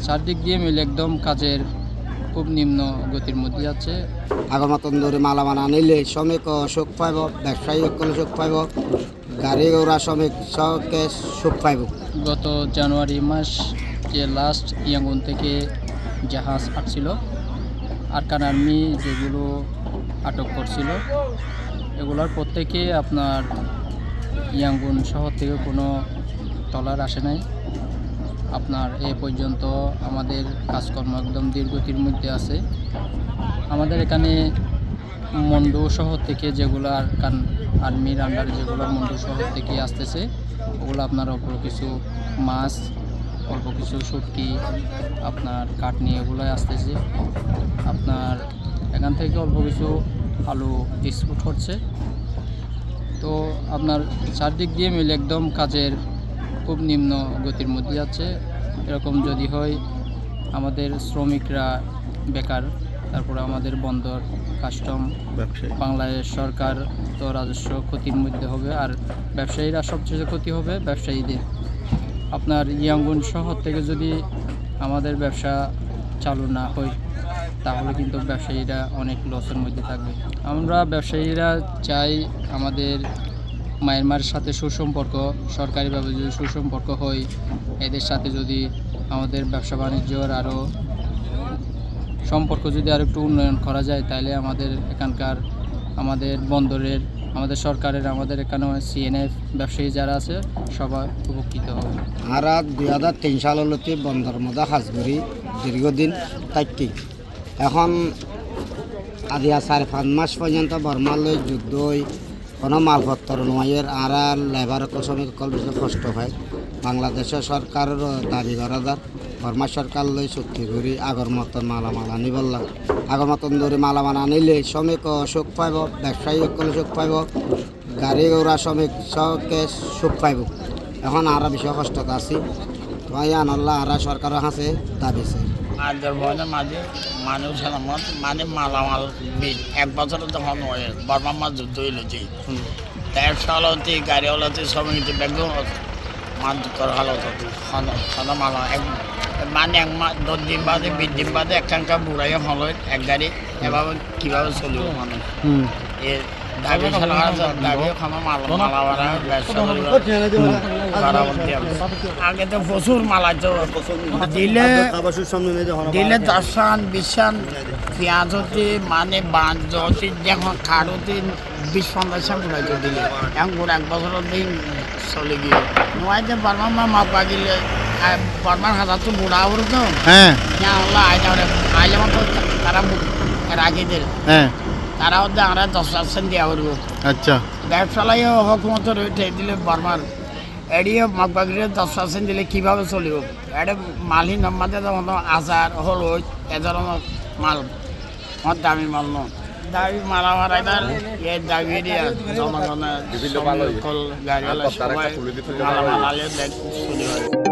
চারদিক দিয়ে মিলে একদম কাজের খুব নিম্ন গতির মধ্যে যাচ্ছে। আগর মতন ধরে মালামাল আনিলে শ্রমিক সুখ পাইব, ব্যবসায়ী সকলে সুখ পাইব, গাড়ি ঘোড়া শ্রমিক সবকে সুখ পাইব। গত জানুয়ারি মাস যে লাস্ট ইয়াঙ্গুন থেকে জাহাজ আসছিল, আরকান আর্মি যেগুলো আটক করছিল এগুলোর প্রত্যেকে আপনার ইয়াঙ্গুন শহর থেকে কোনো ট্রলার আসে নাই। আপনার এ পর্যন্ত আমাদের কাজকর্ম একদম ধীরগতির মধ্যে আছে। আমাদের এখানে মন্ডু শহর থেকে যেগুলো আরকান আর্মির আন্ডারে যেগুলো মন্ডু শহর থেকে আসতেছে ওগুলো আপনার অল্প কিছু মাছ, অল্প কিছু শুটকি, আপনার কাটনি এগুলোই আসতেছে। আপনার এখান থেকে অল্প কিছু আলু এক্সপোর্ট হচ্ছে। তো আপনার চারদিক দিয়ে মিলে একদম কাজের খুব নিম্ন গতির মধ্যে যাচ্ছে। এরকম যদি হয় আমাদের শ্রমিকরা বেকার, তারপরে আমাদের বন্দর কাস্টম বাংলাদেশ সরকার তো রাজস্ব ক্ষতির মধ্যে হবে, আর ব্যবসায়ীরা সবচেয়ে ক্ষতি হবে ব্যবসায়ীদের। আপনার ইয়াঙ্গুন শহর থেকে যদি আমাদের ব্যবসা চালু না হয় তাহলে কিন্তু ব্যবসায়ীরা অনেক লসের মধ্যে থাকবে। আমরা ব্যবসায়ীরা চাই আমাদের মায়ানমারের সাথে সুসম্পর্ক, সরকারিভাবে যদি সুসম্পর্ক হয়, এদের সাথে যদি আমাদের ব্যবসা বাণিজ্যর আরও সম্পর্ক যদি আর একটু উন্নয়ন করা যায়, তাহলে আমাদের এখানকার আমাদের বন্দরের, আমাদের সরকারের, আমাদের এখানে সিএনএফ ব্যবসায়ী যারা আছে সবাই উপকৃত হবে। আর 2003 সালতে বন্দর মধ্যে কাজ করি দীর্ঘদিন থাকি। এখন আদিয়া 4-5 মাস পর্যন্ত বর্মালৈ যুদ্ধ হয়ে কোনো মালপত্র নয়ের আর লেবার শ্রমিক বেশি কষ্ট হয়। বাংলাদেশের সরকারের দাবি করা যার বর্মা সরকার লই চুক্তি করি আগর মতন মালামাল আনি বললাম। আগর মতন ধরে মালামাল আনিলে শ্রমিক সুখ পাইব, ব্যবসায়ী সকলে সুখ পাইব, গাড়ি ঘোড়া শ্রমিক সবকে সুখ পাইব। এখন আর বেশি কষ্টত আছি। তোমায় আনাল্লা আর সরকারের কাছে দাবিছে। আন্দোলনের মাঝে মানুষ মানে মালামাল এক বছর যখন বর্মার মাছ যুদ্ধ হইলেছি 1.5 সাল হতে গাড়ি হলাতে শ্রমিক ব্যাগ মানকর হালত হতো মালা মানে 1 মাস 10 দিন বাদে 20 দিন বাদে একখানকা বুড়াই হল এক গাড়ি এভাবে কীভাবে চলিব মানুষ এর দাবি দাবি মালা আগে তো প্রচুর মালা দিলে 10-20 পেঁয়াজ হতে মানে বাঁধ হতে যখন খাট হতে 20-50 ঘুরাইতে দিলে এখন ঘুরে 1 বছরের দিন চলে গিয়ে নোয়াইতে বর্মার মা পাগিলে বর্মার হাজার তো বুড়া ওর তো হ্যাঁ আইলে মতো তারা রাখিদের তারা হচ্ছে আমরা 10% দেওয়া করবো। আচ্ছা ব্যবসালাই হকুমত রয়েছে দিলে বর্মার এড়িয়ে মাগবাগিরে 10% দিলে কীভাবে চলিব? এটা মালহি নম্বাদে যেমন আচার হল এ ধরনের মাল আমার দামি মাল ন দাবি মারা এবার এই দাবি দিয়ে জনগণের গাড়ি সবাই মালামাল আলে চলি হয়।